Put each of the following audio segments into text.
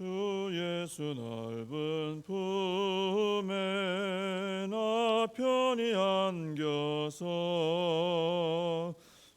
주 예수 넓은 품에 나 편히 안겨서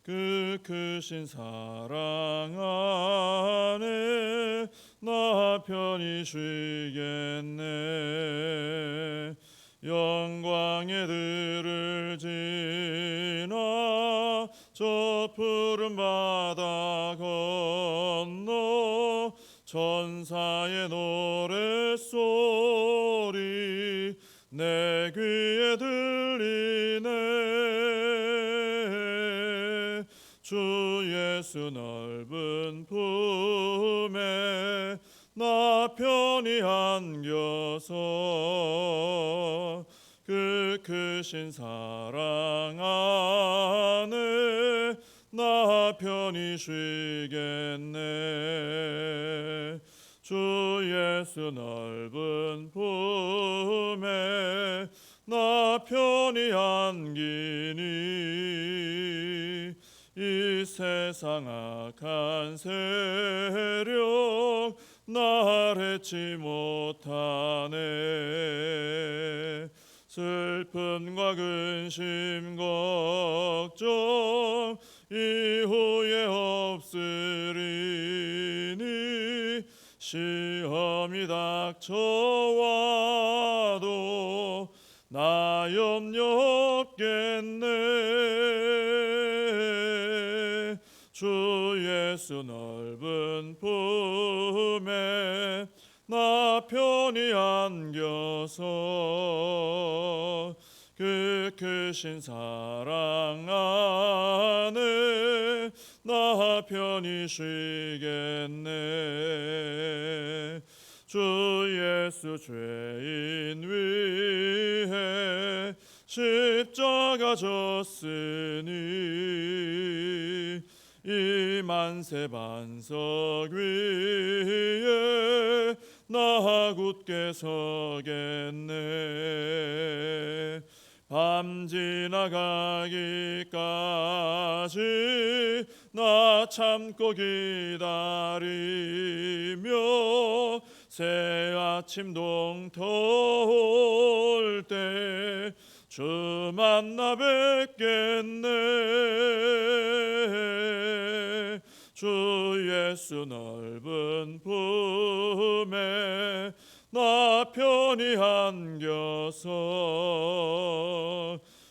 그 크신 사랑 안에 나 편히 쉬겠네. 영광의 들을 지나 저 푸른 바다 건너 천사의 노랫소리 내 귀에 들리네. 주 예수 넓은 품에 나 편히 안겨서 그 크신 사랑 안에 나 편히 쉬겠네. 주 예수 넓은 품에 나 편히 안기니 이 세상 악한 세력 날 해치 못하네. 슬픔과 근심 걱정 이후에 없으리니 시험이 닥쳐와도 나 염려 없겠네. 주 예수 넓은 품에 나 편히 안겨서 그 크신 사랑 안에 나 편히 쉬겠네. 주 예수 죄인 위해 십자가 졌으니 이 만세 반석 위에 나 굳게 서겠네. 밤 지나가기까지 나 참고 기다리며 새 아침 동터 올 때 주 만나 뵙겠네. 주 예수 넓은 품에 나 편히 안겨서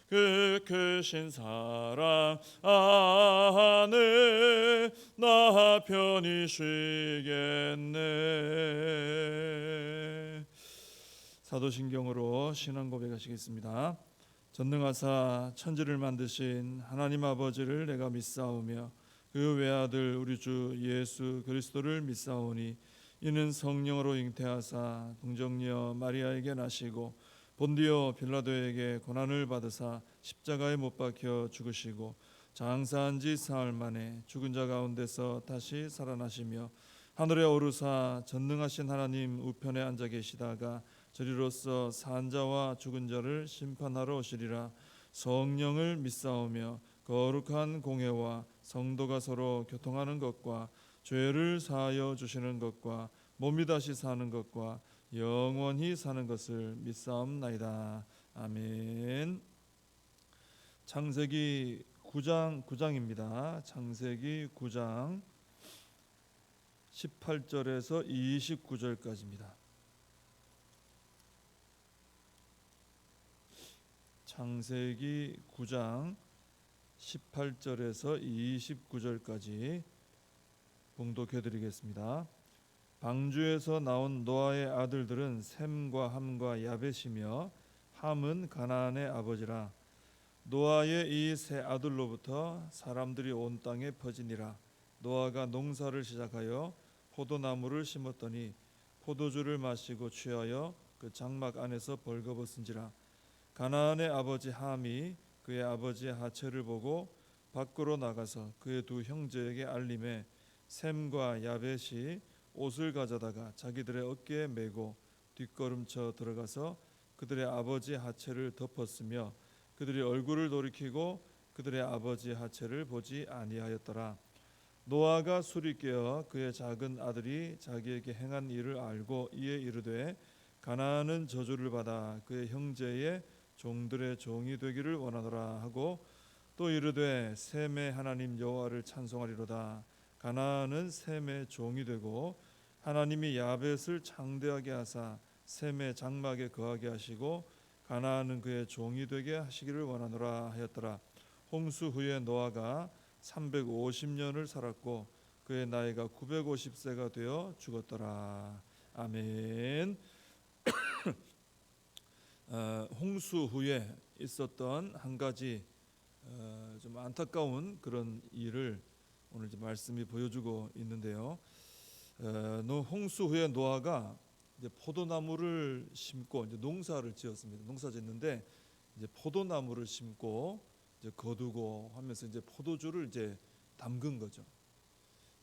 그 크신 사랑 안에 나 편히 쉬겠네. 사도신경으로 신앙 고백하시겠습니다. 전능하사 천지를 만드신 하나님 아버지를 내가 믿사오며 그 외아들 우리 주 예수 그리스도를 믿사오니 이는 성령으로 잉태하사 동정녀 마리아에게 나시고 본디오 빌라도에게 고난을 받으사 십자가에 못 박혀 죽으시고 장사한 지 사흘 만에 죽은 자 가운데서 다시 살아나시며 하늘에 오르사 전능하신 하나님 우편에 앉아 계시다가 저리로서 산 자와 죽은 자를 심판하러 오시리라. 성령을 믿사오며 거룩한 공회와 성도가 서로 교통하는 것과 죄를 사하여 주시는 것과 몸이 다시 사는 것과 영원히 사는 것을 믿사옵나이다. 아멘. 창세기 9장입니다. 창세기 9장 18절에서 29절까지입니다. 창세기 9장 18절에서 29절까지 봉독해 드리겠습니다. 방주에서 나온 노아의 아들들은 셈과 함과 야벳이며 함은 가나안의 아버지라. 노아의 이 세 아들로부터 사람들이 온 땅에 퍼지니라. 노아가 농사를 시작하여 포도나무를 심었더니 포도주를 마시고 취하여 그 장막 안에서 벌거벗은지라. 가나안의 아버지 함이 그의 아버지의 하체를 보고 밖으로 나가서 그의 두 형제에게 알림해 셈과 야벳이 옷을 가져다가 자기들의 어깨에 메고 뒷걸음쳐 들어가서 그들의 아버지 하체를 덮었으며 그들이 얼굴을 돌이키고 그들의 아버지 하체를 보지 아니하였더라. 노아가 술이 깨어 그의 작은 아들이 자기에게 행한 일을 알고 이에 이르되 가나안은 저주를 받아 그의 형제의 종들의 종이 되기를 원하노라 하고 또 이르되 셈의 하나님 여호와를 찬송하리로다. 가나안은 셈의 종이 되고 하나님이 야벳을 창대하게 하사 셈의 장막에 거하게 하시고 가나안은 그의 종이 되게 하시기를 원하노라 하였더라. 홍수 후에 노아가 350년을 살았고 그의 나이가 950세가 되어 죽었더라. 아멘. 홍수 후에 있었던 한 가지 좀 안타까운 그런 일을 오늘 이제 말씀이 보여주고 있는데요. 홍수 후에 노아가 이제 포도나무를 심고 이제 농사를 지었습니다. 농사 짓는데 이제 포도나무를 심고 이제 거두고 하면서 이제 포도주를 이제 담근 거죠.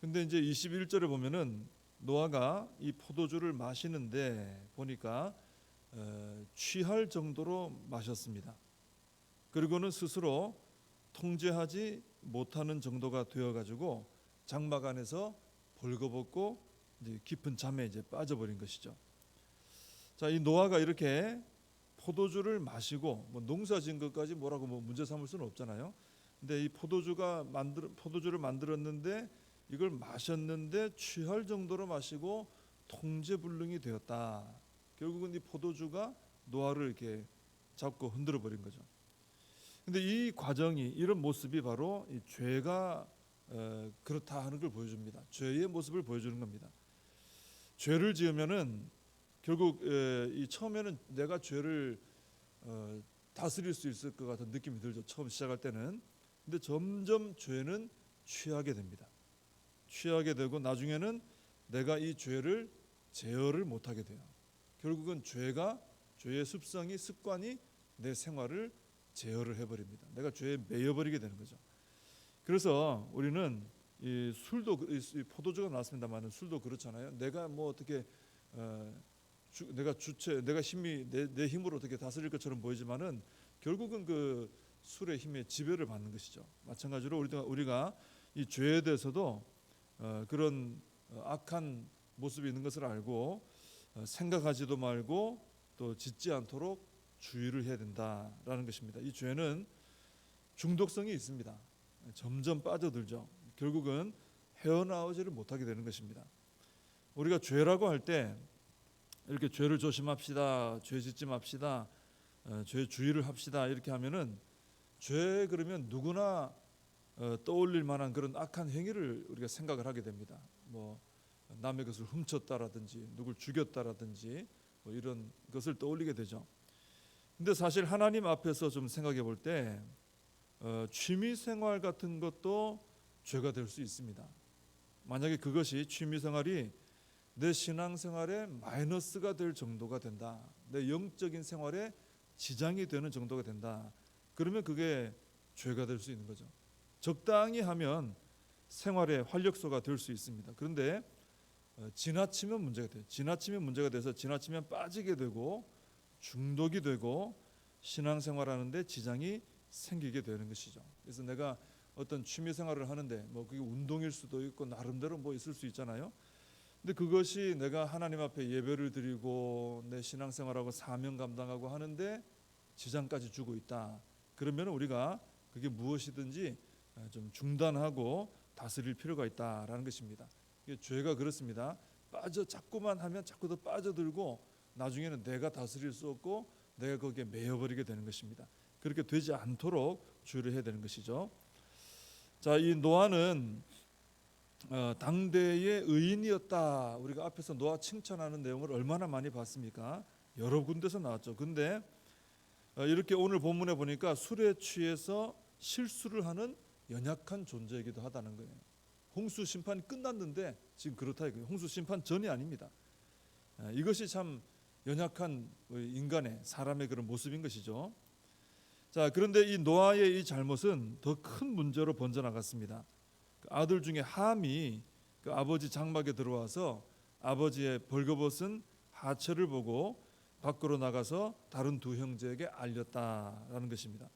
근데 이제 21절에 보면은 노아가 이 포도주를 마시는데 보니까 취할 정도로 마셨습니다. 그리고는 스스로 통제하지 못하는 정도가 되어가지고 장막 안에서 벌거벗고 이제 깊은 잠에 이제 빠져버린 것이죠. 자, 이 노아가 이렇게 포도주를 마시고 뭐 농사진 것까지 뭐라고 뭐 문제 삼을 수는 없잖아요. 근데 이 포도주를 만들었는데 이걸 마셨는데 취할 정도로 마시고 통제불능이 되었다. 결국은 이 포도주가 노아를 이렇게 잡고 흔들어 버린 거죠. 근데 이 과정이 이런 모습이 바로 이 죄가 그렇다 하는 걸 보여줍니다. 죄의 모습을 보여주는 겁니다. 죄를 지으면은 결국 이 처음에는 내가 죄를 다스릴 수 있을 것 같은 느낌이 들죠. 처음 시작할 때는. 근데 점점 죄는 취하게 됩니다. 취하게 되고 나중에는 내가 이 죄를 제어를 못하게 돼요. 결국은 죄의 습성이 습관이 내 생활을 제어를 해버립니다. 내가 죄에 매여버리게 되는 거죠. 그래서 우리는 이 술도 이 포도주가 나왔습니다만 술도 그렇잖아요. 내가 뭐 어떻게 내가 힘이 내 힘으로 어떻게 다스릴 것처럼 보이지만은 결국은 그 술의 힘에 지배를 받는 것이죠. 마찬가지로 우리가 이 죄에 대해서도 그런 악한 모습이 있는 것을 알고 생각하지도 말고 또 짓지 않도록 주의를 해야 된다라는 것입니다. 이 죄는 중독성이 있습니다. 점점 빠져들죠. 결국은 헤어나오지를 못하게 되는 것입니다. 우리가 죄라고 할 때 이렇게 죄를 조심합시다, 죄 짓지 맙시다, 죄 주의를 합시다 이렇게 하면은 죄 그러면 누구나 떠올릴 만한 그런 악한 행위를 우리가 생각을 하게 됩니다. 뭐 남의 것을 훔쳤다라든지 누굴 죽였다라든지 뭐 이런 것을 떠올리게 되죠. 근데 사실 하나님 앞에서 좀 생각해 볼 때 취미 생활 같은 것도 죄가 될 수 있습니다. 만약에 그것이 취미 생활이 내 신앙 생활에 마이너스가 될 정도가 된다, 내 영적인 생활에 지장이 되는 정도가 된다, 그러면 그게 죄가 될 수 있는 거죠. 적당히 하면 생활의 활력소가 될 수 있습니다. 그런데 지나치면 문제가 돼요. 지나치면 문제가 돼서 지나치면 빠지게 되고 중독이 되고 신앙생활하는데 지장이 생기게 되는 것이죠. 그래서 내가 어떤 취미 생활을 하는데 뭐 그게 운동일 수도 있고 나름대로 뭐 있을 수 있잖아요. 근데 그것이 내가 하나님 앞에 예배를 드리고 내 신앙생활하고 사명 감당하고 하는데 지장까지 주고 있다. 그러면 우리가 그게 무엇이든지 좀 중단하고 다스릴 필요가 있다라는 것입니다. 죄가 그렇습니다. 자꾸만 하면 자꾸 더 빠져들고 나중에는 내가 다스릴 수 없고 내가 거기에 매여버리게 되는 것입니다. 그렇게 되지 않도록 주의를 해야 되는 것이죠. 자, 이 노아는 당대의 의인이었다. 우리가 앞에서 노아 칭찬하는 내용을 얼마나 많이 봤습니까? 여러 군데서 나왔죠. 근데 이렇게 오늘 본문에 보니까 술에 취해서 실수를 하는 연약한 존재이기도 하다는 거예요. 홍수 심판이 끝났는데 지금 그렇다 이거예요. 홍수 심판 전이 아닙니다. 이것이 참 연약한 인간의 사람의 그런 모습인 것이죠. 자, 그런데 이 노아의 이 잘못은 더 큰 문제로 번져나갔습니다. 그 아들 중에 함이 그 아버지 장막에 들어와서 아버지의 벌거벗은 하체를 보고 밖으로 나가서 다른 두 형제에게 알렸다라는 것입니다.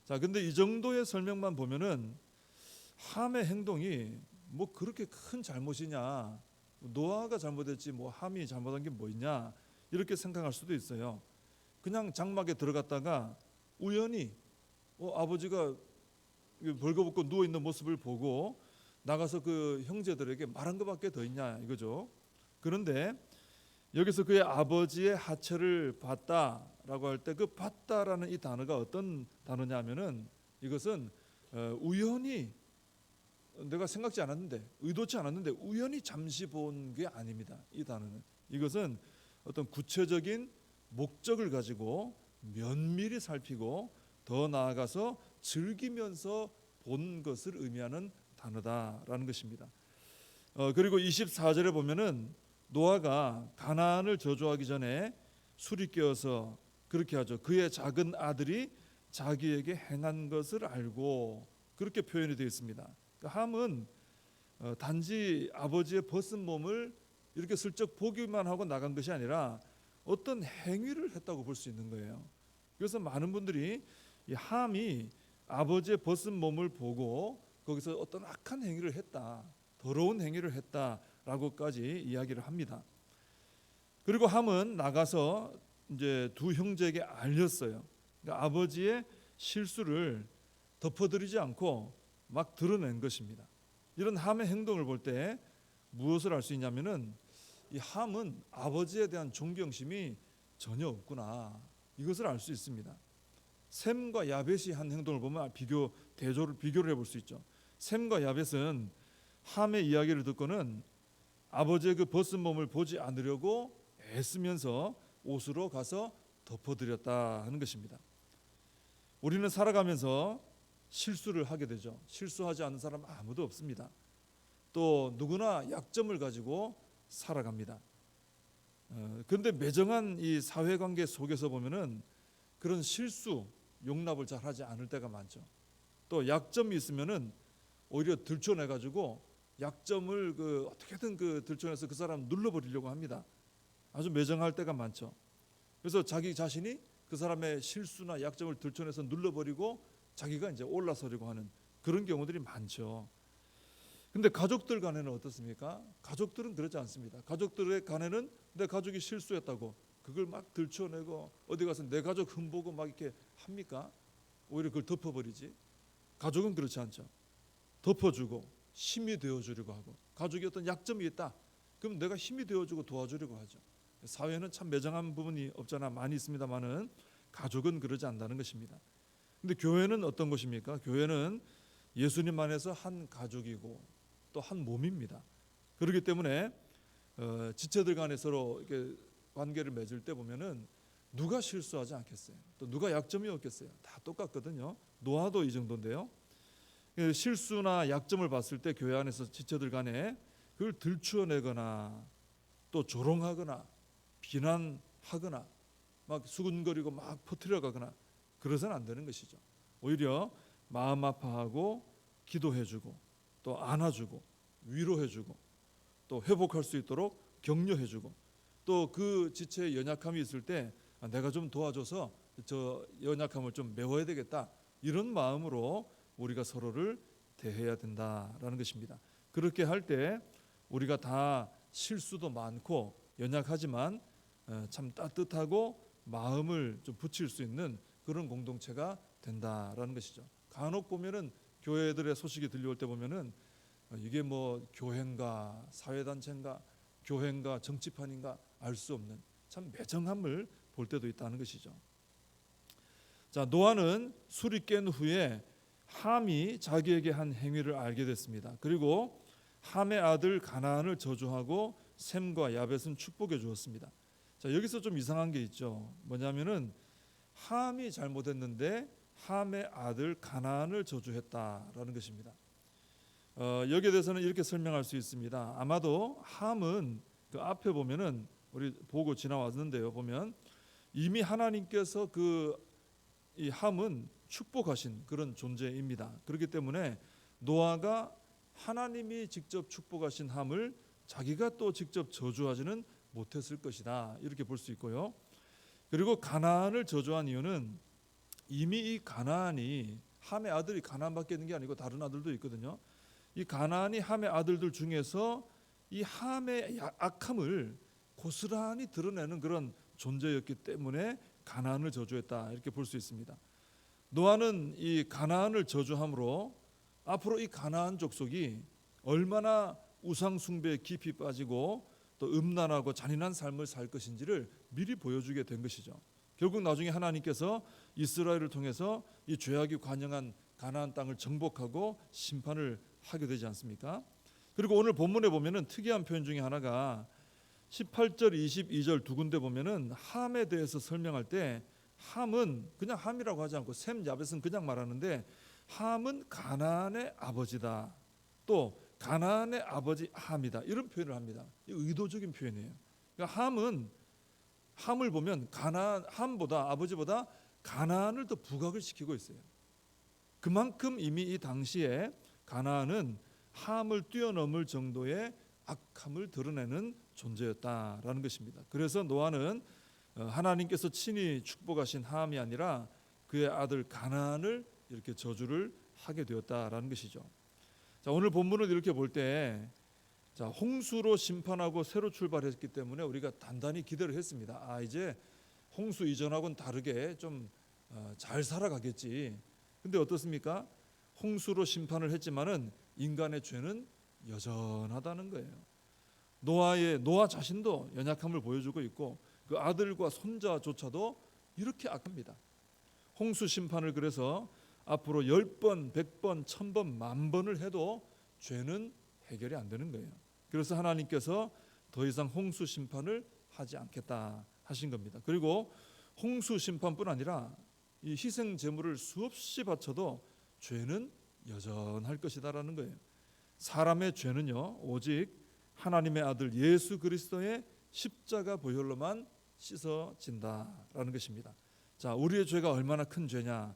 자, 근데 이 정도의 설명만 보면은 함의 행동이 뭐 그렇게 큰 잘못이냐, 노아가 잘못했지 뭐 함이 잘못한 게 뭐 있냐, 이렇게 생각할 수도 있어요. 그냥 장막에 들어갔다가 우연히 아버지가 벌거벗고 누워 있는 모습을 보고 나가서 그 형제들에게 말한 것밖에 더 있냐 이거죠. 그런데 여기서 그의 아버지의 하체를 봤다라고 할 때 그 봤다라는 이 단어가 어떤 단어냐면은 이것은 우연히, 내가 생각지 않았는데, 의도치 않았는데 우연히 잠시 본 게 아닙니다. 이 단어는, 이것은 어떤 구체적인 목적을 가지고 면밀히 살피고 더 나아가서 즐기면서 본 것을 의미하는 단어다라는 것입니다. 그리고 24절에 보면은 노아가 가나안을 저주하기 전에 술이 깨어서 그렇게 하죠. 그의 작은 아들이 자기에게 행한 것을 알고, 그렇게 표현이 되어 있습니다. 그러니까 함은 단지 아버지의 벗은 몸을 이렇게 슬쩍 보기만 하고 나간 것이 아니라 어떤 행위를 했다고 볼 수 있는 거예요. 그래서 많은 분들이 이 함이 아버지의 벗은 몸을 보고 거기서 어떤 악한 행위를 했다, 더러운 행위를 했다라고까지 이야기를 합니다. 그리고 함은 나가서 이제 두 형제에게 알렸어요. 그러니까 아버지의 실수를 덮어드리지 않고 막 드러낸 것입니다. 이런 함의 행동을 볼 때 무엇을 알 수 있냐면은 이 함은 아버지에 대한 존경심이 전혀 없구나, 이것을 알 수 있습니다. 셈과 야벳이 한 행동을 보면 비교를 해볼 수 있죠. 셈과 야벳은 함의 이야기를 듣고는 아버지의 그 벗은 몸을 보지 않으려고 애쓰면서 옷으로 가서 덮어드렸다 하는 것입니다. 우리는 살아가면서 실수를 하게 되죠. 실수하지 않는 사람 아무도 없습니다. 또 누구나 약점을 가지고 살아갑니다. 그런데 매정한 이 사회관계 속에서 보면은 그런 실수 용납을 잘 하지 않을 때가 많죠. 또 약점이 있으면은 오히려 들춰내 가지고 약점을 어떻게든 들춰내서 그 사람 눌러버리려고 합니다. 아주 매정할 때가 많죠. 그래서 자기 자신이 그 사람의 실수나 약점을 들춰내서 눌러버리고 자기가 이제 올라서려고 하는 그런 경우들이 많죠. 근데 가족들 간에는 어떻습니까? 가족들은 그렇지 않습니다. 가족들의 간에는 내 가족이 실수했다고 그걸 막 들춰내고 어디 가서 내 가족 흠보고 막 이렇게 합니까? 오히려 그걸 덮어버리지. 가족은 그렇지 않죠. 덮어주고 힘이 되어주려고 하고, 가족이 어떤 약점이 있다, 그럼 내가 힘이 되어주고 도와주려고 하죠. 사회는 참 매정한 부분이 없잖아 많이 있습니다만은 가족은 그러지 않는다는 것입니다. 근데 교회는 어떤 것입니까? 교회는 예수님 안에서 한 가족이고 또 한 몸입니다. 그렇기 때문에 지체들 간에 서로 이렇게 관계를 맺을 때 보면은 누가 실수하지 않겠어요? 또 누가 약점이 없겠어요? 다 똑같거든요. 노아도 이 정도인데요. 실수나 약점을 봤을 때 교회 안에서 지체들 간에 그걸 들추어내거나 또 조롱하거나 비난하거나 막 수군거리고 막 퍼뜨려가거나 그러서는 안 되는 것이죠. 오히려 마음 아파하고 기도해주고 또 안아주고 위로해주고 또 회복할 수 있도록 격려해주고 또 그 지체의 연약함이 있을 때 내가 좀 도와줘서 저 연약함을 좀 메워야 되겠다, 이런 마음으로 우리가 서로를 대해야 된다라는 것입니다. 그렇게 할 때 우리가 다 실수도 많고 연약하지만 참 따뜻하고 마음을 좀 붙일 수 있는 그런 공동체가 된다라는 것이죠. 간혹 보면은 교회들의 소식이 들려올 때 보면은 이게 뭐 교회인가 사회단체인가 교회인가 정치판인가 알 수 없는 참 매정함을 볼 때도 있다는 것이죠. 자, 노아는 술이 깬 후에 함이 자기에게 한 행위를 알게 됐습니다. 그리고 함의 아들 가나안을 저주하고 셈과 야벳은 축복해 주었습니다. 자, 여기서 좀 이상한 게 있죠. 뭐냐면은 함이 잘못했는데 함의 아들 가나안을 저주했다라는 것입니다. 여기에 대해서는 이렇게 설명할 수 있습니다. 아마도 함은 그 앞에 보면은 우리 보고 지나왔는데요. 보면 이미 하나님께서 이 함은 축복하신 그런 존재입니다. 그렇기 때문에 노아가 하나님이 직접 축복하신 함을 자기가 또 직접 저주하지는 못했을 것이다, 이렇게 볼 수 있고요. 그리고 가나안을 저주한 이유는 이미 이 가나안이 함의 아들이 가나안밖에 있는 게 아니고 다른 아들도 있거든요. 이 가나안이 함의 아들들 중에서 이 함의 악함을 고스란히 드러내는 그런 존재였기 때문에 가나안을 저주했다, 이렇게 볼 수 있습니다. 노아는 이 가나안을 저주함으로 앞으로 이 가나안 족속이 얼마나 우상 숭배에 깊이 빠지고 또 음란하고 잔인한 삶을 살 것인지를 미리 보여주게 된 것이죠. 결국 나중에 하나님께서 이스라엘을 통해서 이 죄악이 관영한 가나안 땅을 정복하고 심판을 하게 되지 않습니까? 그리고 오늘 본문에 보면은 특이한 표현 중에 하나가 18절 22절 두 군데 보면은 함에 대해서 설명할 때 함은 그냥 함이라고 하지 않고 셈 야벳은 그냥 말하는데 함은 가나안의 아버지다, 또 가나안의 아버지 함이다, 이런 표현을 합니다. 이 의도적인 표현이에요. 그러니까 함을 보면 함보다 아버지보다 가나안을 더 부각을 시키고 있어요. 그만큼 이미 이 당시에 가나안은 함을 뛰어넘을 정도의 악함을 드러내는 존재였다라는 것입니다. 그래서 노아는 하나님께서 친히 축복하신 함이 아니라 그의 아들 가나안을 이렇게 저주를 하게 되었다라는 것이죠. 자, 오늘 본문을 이렇게 볼 때 홍수로 심판하고 새로 출발했기 때문에 우리가 단단히 기대를 했습니다. 이제 홍수 이전하고는 다르게 좀 잘 살아가겠지. 근데 어떻습니까? 홍수로 심판을 했지만은 인간의 죄는 여전하다는 거예요. 노아 자신도 연약함을 보여주고 있고 그 아들과 손자조차도 이렇게 악합니다. 홍수 심판을 그래서 앞으로 10번, 100번, 1000번, 10,000번을 해도 죄는 해결이 안 되는 거예요. 그래서 하나님께서 더 이상 홍수 심판을 하지 않겠다 하신 겁니다. 그리고 홍수 심판뿐 아니라 이 희생 제물을 수없이 바쳐도 죄는 여전할 것이다라는 거예요. 사람의 죄는요, 오직 하나님의 아들 예수 그리스도의 십자가 보혈로만 씻어진다라는 것입니다. 자, 우리의 죄가 얼마나 큰 죄냐?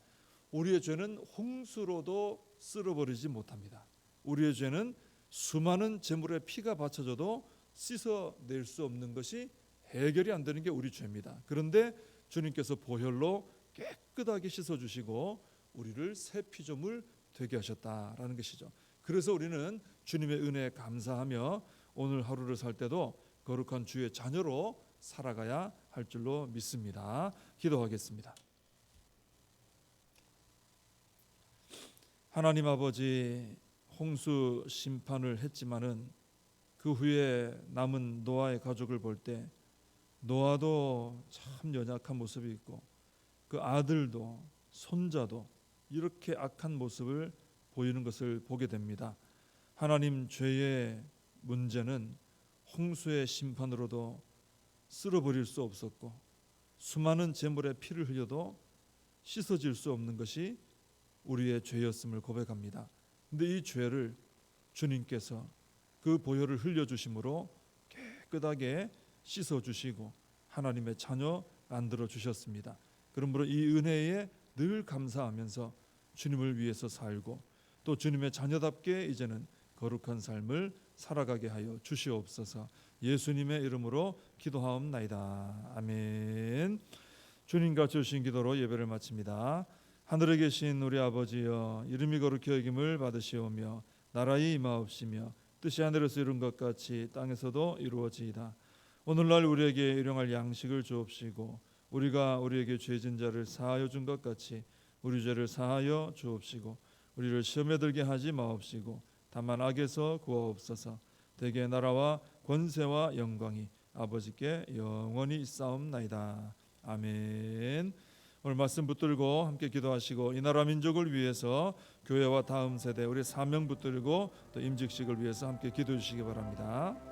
우리의 죄는 홍수로도 쓸어버리지 못합니다. 우리의 죄는 수많은 제물에 피가 바쳐져도 씻어낼 수 없는 것이 해결이 안 되는 게 우리 죄입니다. 그런데 주님께서 보혈로 깨끗하게 씻어주시고 우리를 새 피조물 되게 하셨다라는 것이죠. 그래서 우리는 주님의 은혜에 감사하며 오늘 하루를 살 때도 거룩한 주의 자녀로 살아가야 할 줄로 믿습니다. 기도하겠습니다. 하나님 아버지, 홍수 심판을 했지만은 그 후에 남은 노아의 가족을 볼 때 노아도 참 연약한 모습이 있고 그 아들도 손자도 이렇게 악한 모습을 보이는 것을 보게 됩니다. 하나님, 죄의 문제는 홍수의 심판으로도 쓸어버릴 수 없었고 수많은 제물의 피를 흘려도 씻어질 수 없는 것이 우리의 죄였음을 고백합니다. 그런데 이 죄를 주님께서 그 보혈을 흘려주심으로 깨끗하게 씻어주시고 하나님의 자녀 만들어주셨습니다. 그러므로 이 은혜에 늘 감사하면서 주님을 위해서 살고 또 주님의 자녀답게 이제는 거룩한 삶을 살아가게 하여 주시옵소서. 예수님의 이름으로 기도하옵나이다. 아멘. 주님과 주신 기도로 예배를 마칩니다. 하늘에 계신 우리 아버지여, 이름이 거룩히 여김을 받으시오며 나라의 임하옵시며 뜻이 하늘에서 이룬 것 같이 땅에서도 이루어지이다. 오늘날 우리에게 일용할 양식을 주옵시고 우리가 우리에게 죄진 자를 사하여 준 것 같이 우리 죄를 사하여 주옵시고 우리를 시험에 들게 하지 마옵시고 다만 악에서 구하옵소서. 대개 나라와 권세와 영광이 아버지께 영원히 있사옵나이다. 아멘. 오늘 말씀 붙들고 함께 기도하시고 이 나라 민족을 위해서 교회와 다음 세대 우리 사명 붙들고 또 임직식을 위해서 함께 기도해 주시기 바랍니다.